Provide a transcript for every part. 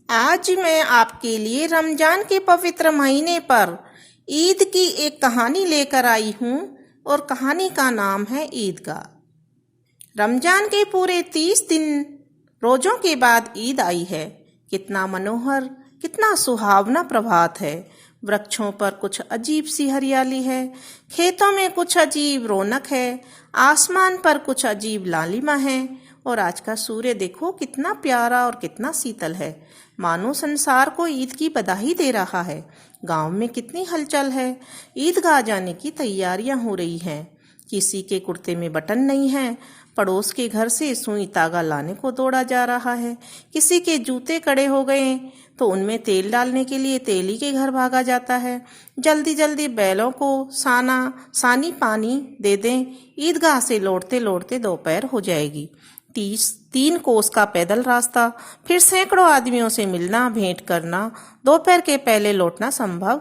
आज मैं आपके लिए रमजान के पवित्र महीने पर ईद की एक कहानी लेकर आई हूँ और कहानी का नाम है ईदगाह। रमजान के पूरे 30 दिन रोजों के बाद ईद आई है। कितना मनोहर, कितना सुहावना प्रभात है। वृक्षों पर कुछ अजीब सी हरियाली है, खेतों में कुछ अजीब रौनक है, आसमान पर कुछ अजीब लालिमा है और आज का सूर्य देखो कितना प्यारा और कितना शीतल है, मानो संसार को ईद की बधाई दे रहा है। गांव में कितनी हलचल है। ईदगाह जाने की तैयारियां हो रही हैं। किसी के कुर्ते में बटन नहीं है, पड़ोस के घर से सुई तागा लाने को दौड़ा जा रहा है। किसी के जूते कड़े हो गए तो उनमें तेल डालने के लिए तेली के घर भागा जाता है। जल्दी जल्दी बैलों को सानी पानी दे दें, ईदगाह से लौटते लौटते दोपहर हो जाएगी। 3 कोस का पैदल रास्ता, फिर सैकड़ों आदमियों से मिलना, भेंट करना, दोपहर के पहले लौटना संभव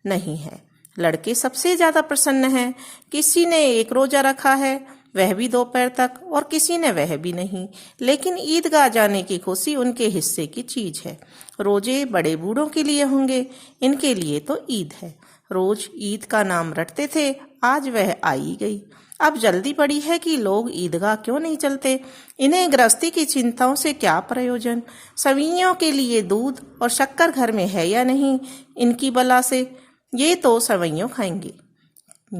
नहीं है। लड़के सबसे ज्यादा प्रसन्न हैं। किसी ने 1 रोजा रखा है, वह भी दोपहर तक, और किसी ने वह भी नहीं। लेकिन ईदगाह जाने की खुशी उनके हिस्से की चीज है। रोजे बड़े बूढ़ों के लिए होंगे, इनके लिए तो ईद है। रोज ईद का नाम रटते थे, आज वह आई गई। अब जल्दी पड़ी है कि लोग ईदगाह क्यों नहीं चलते। इन्हें गृहस्थी की चिंताओं से क्या प्रयोजन। सवियों के लिए दूध और शक्कर घर में है या नहीं, इनकी बला से ये तो सवैयों खाएंगे।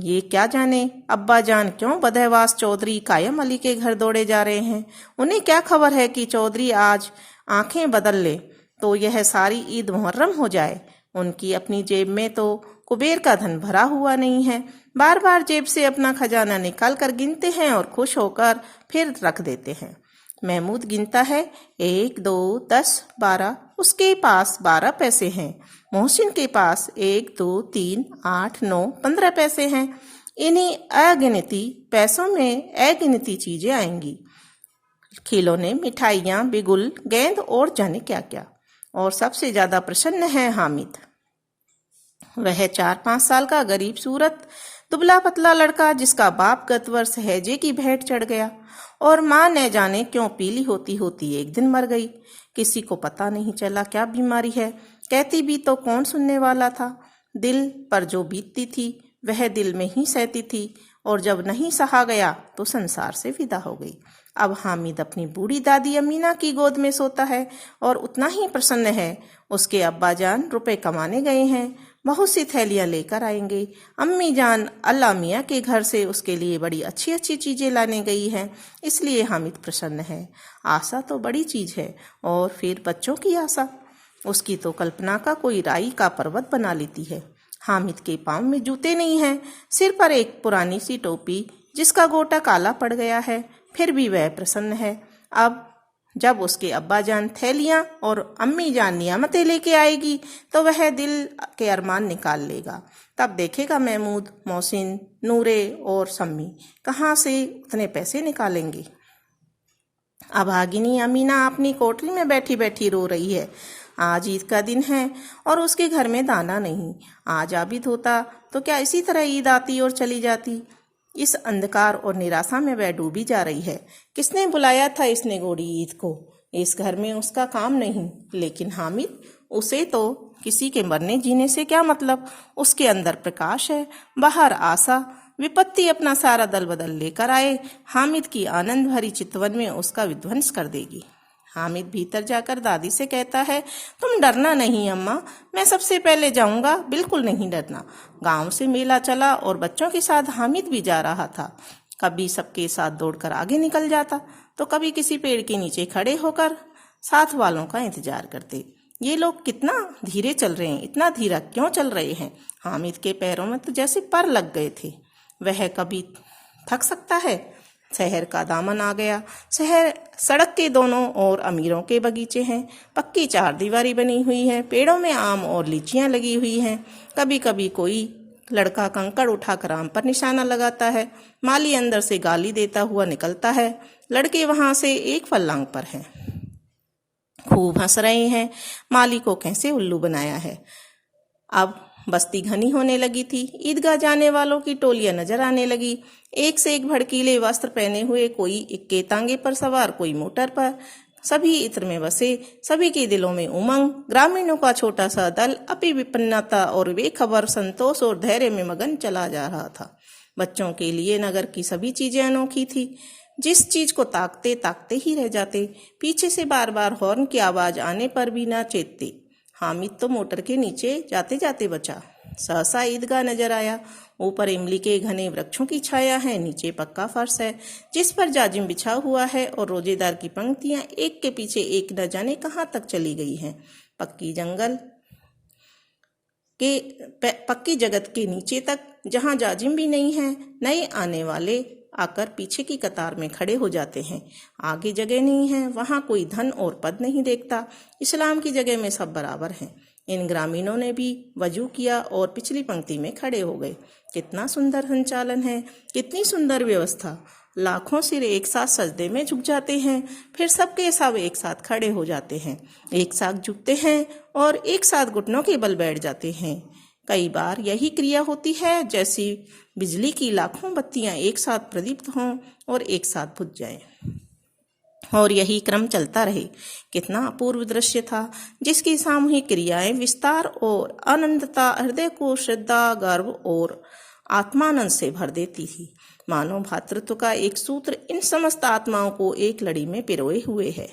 ये क्या जाने अब्बा जान क्यों बदहवास चौधरी कायम अली के घर दौड़े जा रहे हैं। उन्हें क्या खबर है कि चौधरी आज आंखें बदल ले तो यह सारी ईद मुहर्रम हो जाए। उनकी अपनी जेब में तो कुबेर का धन भरा हुआ नहीं है। बार बार जेब से अपना खजाना निकाल कर गिनते हैं और खुश होकर फिर रख देते हैं। महमूद गिनता है, 1, 2, 10, 12। उसके पास 12 पैसे हैं। मोहसिन के पास 1, 2, 3, 8, 9, 15 पैसे हैं। इन्हीं अगिनती पैसों में अगिनती चीजें आएंगी। खिलौने, मिठाइयाँ, बिगुल, गेंद और जाने क्या क्या। और सबसे ज्यादा प्रसन्न है हामिद। वह 4-5 साल का गरीब सूरत दुबला पतला लड़का, जिसका बाप गत वर्ष हैजे की भेंट चढ़ गया और माँ न जाने क्यों पीली होती होती एक दिन मर गई। किसी को पता नहीं चला क्या बीमारी है। कहती भी तो कौन सुनने वाला था। दिल पर जो बीतती थी वह दिल में ही सहती थी और जब नहीं सहा गया तो संसार से विदा हो गई। अब हामिद अपनी बूढ़ी दादी अमीना की गोद में सोता है और उतना ही प्रसन्न है। उसके अब्बा जान रुपए कमाने गए हैं, बहुत सी थैलियां लेकर आएंगे। अम्मी जान अल्लाह मियाँ के घर से उसके लिए बड़ी अच्छी अच्छी चीजें लाने गई हैं, इसलिए हामिद प्रसन्न है। आशा तो बड़ी चीज है, और फिर बच्चों की आशा, उसकी तो कल्पना का कोई राई का पर्वत बना लेती है। हामिद के पांव में जूते नहीं हैं, सिर पर एक पुरानी सी टोपी जिसका गोटा काला पड़ गया है, फिर भी वह प्रसन्न है। अब जब उसके अब्बा जान थैलियां और अम्मी जान नियामतें लेके आएगी तो वह दिल के अरमान निकाल लेगा। तब देखेगा महमूद, मोहसिन, नूरे और सम्मी कहाँ से उतने पैसे निकालेंगे। अभागिनी अमीना अपनी कोठरी में बैठी बैठी रो रही है। आज ईद का दिन है और उसके घर में दाना नहीं। आज आबिद होता तो क्या इसी तरह ईद आती और चली जाती। इस अंधकार और निराशा में वह डूबी जा रही है। किसने बुलाया था इसने गोड़ी ईद को। इस घर में उसका काम नहीं, लेकिन हामिद, उसे तो किसी के मरने जीने से क्या मतलब। उसके अंदर प्रकाश है, बाहर आशा। विपत्ति अपना सारा दल बदल लेकर आए, हामिद की आनंद भरी चितवन में उसका विध्वंस कर देगी। हामिद भीतर जाकर दादी से कहता है, तुम डरना नहीं अम्मा, मैं सबसे पहले जाऊंगा, बिल्कुल नहीं डरना। गांव से मेला चला और बच्चों के साथ हामिद भी जा रहा था। कभी सबके साथ दौड़कर आगे निकल जाता तो कभी किसी पेड़ के नीचे खड़े होकर साथ वालों का इंतजार करते। ये लोग कितना धीरे चल रहे हैं, इतना धीरा क्यों चल रहे हैं। हामिद के पैरों में तो जैसे पर लग गए थे। वह कभी थक सकता है। शहर का दामन आ गया। शहर सड़क के दोनों ओर अमीरों के बगीचे हैं। पक्की 4 दीवारी बनी हुई है। पेड़ों में आम और लीचियां लगी हुई हैं। कभी कभी कोई लड़का कंकड़ उठाकर आम पर निशाना लगाता है। माली अंदर से गाली देता हुआ निकलता है। लड़के वहां से एक फल्लांग पर हैं, खूब हंस रहे हैं। माली को कैसे उल्लू बनाया है। अब बस्ती घनी होने लगी थी। ईदगाह जाने वालों की टोलियां नजर आने लगी। एक से एक भड़कीले वस्त्र पहने हुए, कोई इक्के तांगे पर सवार, कोई मोटर पर। सभी इत्र में बसे, सभी के दिलों में उमंग। ग्रामीणों का छोटा सा दल अपनी विपन्नता और बेखबर संतोष और धैर्य में मगन चला जा रहा था। बच्चों के लिए नगर की सभी चीजें अनोखी थी। जिस चीज को ताकते ताकते ही रह जाते। पीछे से बार बार हॉर्न की आवाज आने पर भी न चेतते। हामिद तो मोटर के नीचे जाते जाते बचा। सहसा ईदगाह नजर आया। ऊपर इमली के घने वृक्षों की छाया है, नीचे पक्का फर्श है जिस पर जाजिम बिछा हुआ है और रोजेदार की पंक्तियां एक के पीछे एक न जाने कहां तक चली गई हैं। पक्की जगत के नीचे तक, जहां जाजिम भी नहीं है। नए आने वाले आकर पीछे की कतार में खड़े हो जाते हैं। आगे जगह नहीं है, वहां कोई धन और पद नहीं देखता। इस्लाम की जगह में सब बराबर हैं। इन ग्रामीणों ने भी वजू किया और पिछली पंक्ति में खड़े हो गए। कितना सुंदर संचालन है, कितनी सुंदर व्यवस्था। लाखों सिर एक साथ सजदे में झुक जाते हैं, फिर सबके सब एक साथ खड़े हो जाते हैं, एक साथ झुकते हैं और एक साथ घुटनों के बल बैठ जाते हैं। कई बार यही क्रिया होती है जैसी बिजली की लाखों बत्तियां एक साथ प्रदीप्त हों और एक साथ बुझ जाएं, और यही क्रम चलता रहे। कितना अपूर्व दृश्य था, जिसकी सामूहिक क्रियाएं विस्तार और अनंतता हृदय को श्रद्धा, गर्व और आत्मानंद से भर देती थी। मानव भातृत्व का एक सूत्र इन समस्त आत्माओं को एक लड़ी में पिरोए हुए है।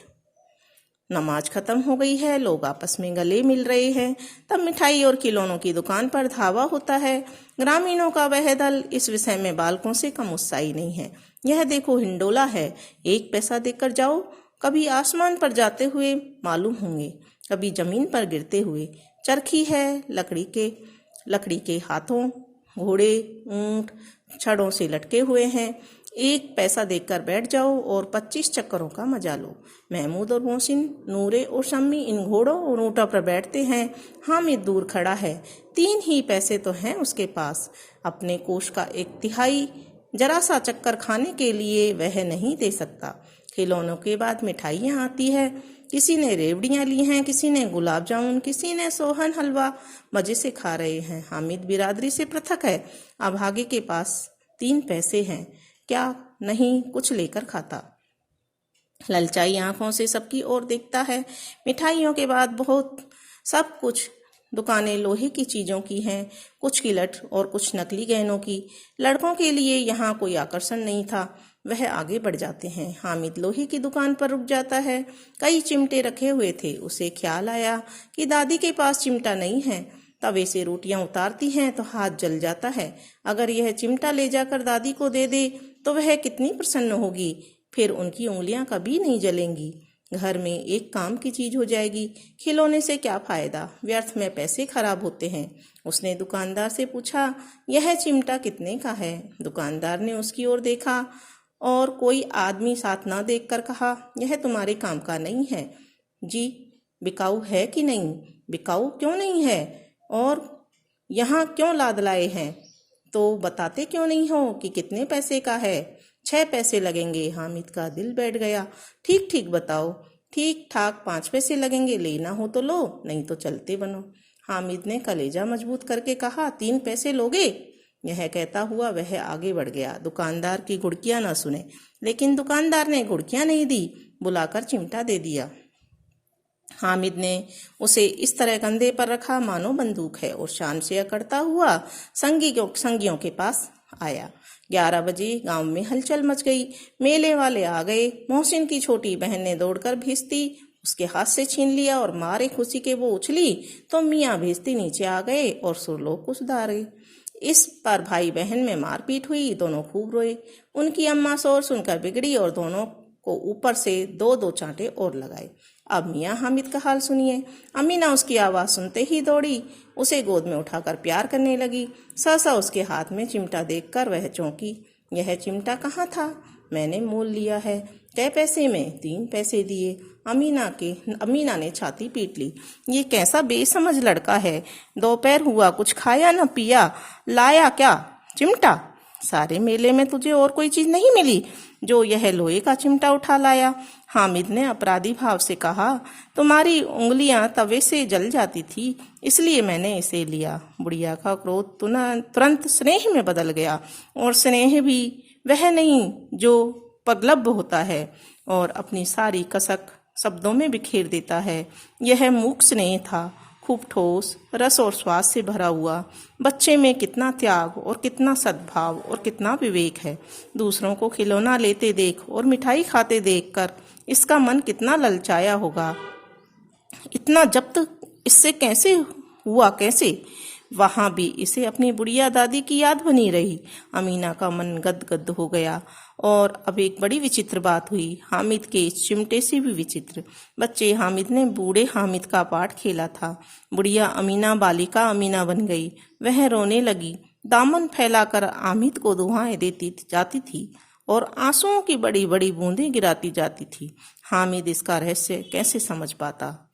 नमाज खत्म हो गई है, लोग आपस में गले मिल रहे हैं। तब मिठाई और खिलौनों की दुकान पर धावा होता है। ग्रामीणों का वह दल इस विषय में बालकों से कम उत्साही नहीं है। यह देखो हिंडोला है, 1 पैसा देकर जाओ। कभी आसमान पर जाते हुए मालूम होंगे, कभी जमीन पर गिरते हुए। चरखी है, लकड़ी के हाथों घोड़े ऊंट छड़ों से लटके हुए हैं। 1 पैसा देकर बैठ जाओ और 25 चक्करों का मजा लो। महमूद और मोहसिन, नूरे और शम्मी इन घोड़ों और ऊँटों पर बैठते हैं। हामिद दूर खड़ा है, 3 ही पैसे तो हैं उसके पास। अपने कोष का 1/3 जरा सा चक्कर खाने के लिए वह नहीं दे सकता। खिलौनों के बाद मिठाइयाँ आती है। किसी ने रेवड़ियाँ ली हैं, किसी ने गुलाब जामुन, किसी ने सोहन हलवा मजे से खा रहे हैं। हामिद बिरादरी से पृथक है। अभागे के पास 3 पैसे हैं, क्या नहीं कुछ लेकर खाता। ललचाई आंखों से सबकी ओर देखता है। मिठाइयों के बाद बहुत सब कुछ दुकानें लोहे की चीजों की हैं, कुछ किलट और कुछ नकली गहनों की। लड़कों के लिए यहाँ कोई आकर्षण नहीं था, वह आगे बढ़ जाते हैं। हामिद लोहे की दुकान पर रुक जाता है। कई चिमटे रखे हुए थे। उसे ख्याल आया कि दादी के पास चिमटा नहीं है। तवे से रोटियां उतारती हैं तो हाथ जल जाता है। अगर यह चिमटा ले जाकर दादी को दे दे तो वह कितनी प्रसन्न होगी। फिर उनकी उंगलियां कभी नहीं जलेंगी। घर में एक काम की चीज हो जाएगी। खिलौने से क्या फायदा, व्यर्थ में पैसे खराब होते हैं। उसने दुकानदार से पूछा, यह चिमटा कितने का है? दुकानदार ने उसकी ओर देखा और कोई आदमी साथ ना देखकर कहा, यह तुम्हारे काम का नहीं है जी। बिकाऊ है कि नहीं? बिकाऊ क्यों नहीं है? और यहाँ क्यों लाद लाए हैं? तो बताते क्यों नहीं हो कि कितने पैसे का है? 6 पैसे लगेंगे। हामिद का दिल बैठ गया। ठीक ठीक बताओ। ठीक ठाक 5 पैसे लगेंगे, लेना हो तो लो, नहीं तो चलते बनो। हामिद ने कलेजा मजबूत करके कहा, 3 पैसे लोगे? यह कहता हुआ वह आगे बढ़ गया। दुकानदार की घुड़कियां न सुने, लेकिन दुकानदार ने घुड़कियां नहीं दी, बुलाकर चिमटा दे दिया। हामिद ने उसे इस तरह कंधे पर रखा मानो बंदूक है और शान से अकड़ता हुआ संगियों के पास आया। 11 बजे गांव में हलचल मच गई। मेले वाले आ गए। मोहसिन की छोटी बहन ने दौड़कर भेजती उसके हाथ से छीन लिया और मारे खुशी के वो उछली तो मियाँ भेजती नीचे आ गए और सुरलोक को सुधारे। इस पर भाई बहन में मारपीट हुई। दोनों खूब रोए। उनकी अम्मा शोर सुनकर बिगड़ी और दोनों को ऊपर से 2-2 चांटे और लगाए। अब मियाँ हामिद का हाल सुनिए। अमीना उसकी आवाज़ सुनते ही दौड़ी, उसे गोद में उठाकर प्यार करने लगी। सहसा उसके हाथ में चिमटा देखकर वह चौंकी। यह चिमटा कहाँ था? मैंने मोल लिया है। कै पैसे में? 3 पैसे दिए। अमीना ने छाती पीट ली। ये कैसा बेसमझ लड़का है। दोपहर हुआ, कुछ खाया न पिया, लाया क्या? चिमटा। सारे मेले में तुझे और कोई चीज नहीं मिली जो यह लोहे का चिमटा उठा लाया? हामिद ने अपराधी भाव से कहा, तुम्हारी उंगलियां तवे से जल जाती थी, इसलिए मैंने इसे लिया। बुढ़िया का क्रोध तुरंत स्नेह में बदल गया, और स्नेह भी वह नहीं जो प्रगल्भ होता है और अपनी सारी कसक शब्दों में बिखेर देता है। यह मूक स्नेह था, खूब ठोस, रस और स्वाद से भरा हुआ। बच्चे में कितना त्याग और कितना सद्भाव और कितना विवेक है। दूसरों को खिलौना लेते देख और मिठाई खाते देखकर इसका मन कितना ललचाया होगा। इतना जब्त इससे कैसे हुआ, कैसे? वहां भी इसे अपनी बुढ़िया दादी की याद बनी रही। अमीना का मन गदगद हो गया। और अब एक बड़ी विचित्र बात हुई, हामिद के इस चिमटे से भी विचित्र। बच्चे हामिद ने बूढ़े हामिद का पाठ खेला था। बुढ़िया अमीना बालिका अमीना बन गई। वह रोने लगी, दामन फैलाकर हामिद को दुआएं देती जाती थी और आंसुओं की बड़ी बड़ी बूंदें गिराती जाती थी। हामिद इसका रहस्य कैसे समझ पाता?